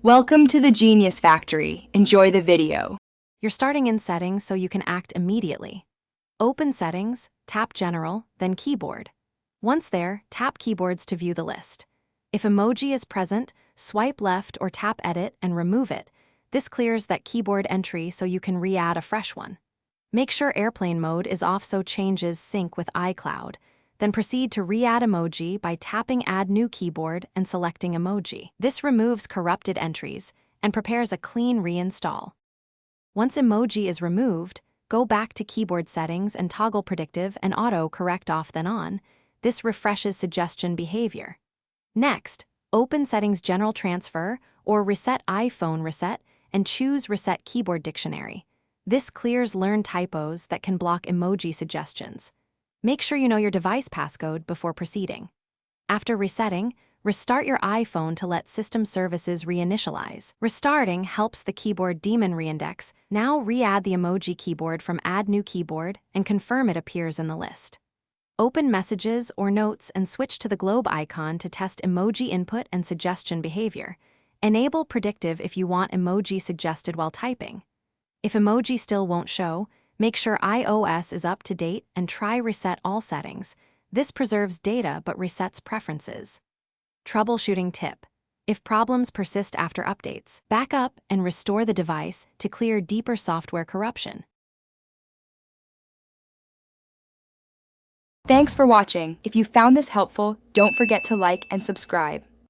Welcome to the Genius Factory. Enjoy the video. You're starting in Settings so you can act immediately. Open Settings, tap General, then Keyboard. Once there, tap Keyboards to view the list. If Emoji is present, swipe left or tap Edit and remove it. This clears that keyboard entry so you can re-add a fresh one. Make sure Airplane Mode is off so changes sync with iCloud. Then proceed to re-add emoji by tapping Add New Keyboard and selecting Emoji. This removes corrupted entries and prepares a clean reinstall. Once emoji is removed, go back to keyboard settings and toggle predictive and auto correct off then on. This refreshes suggestion behavior. Next, open Settings General Transfer or Reset iPhone Reset and choose Reset Keyboard Dictionary. This clears learn typos that can block emoji suggestions. Make sure you know your device passcode before proceeding. After resetting, restart your iPhone to let system services reinitialize. Restarting helps the keyboard daemon reindex. Now re-add the emoji keyboard from Add New Keyboard and confirm it appears in the list. Open Messages or Notes and switch to the globe icon to test emoji input and suggestion behavior. Enable predictive if you want emoji suggested while typing. If emoji still won't show, make sure iOS is up to date and try Reset All Settings. This preserves data but resets preferences. Troubleshooting tip. If problems persist after updates, back up and restore the device to clear deeper software corruption. Thanks for watching. If you found this helpful, don't forget to like and subscribe.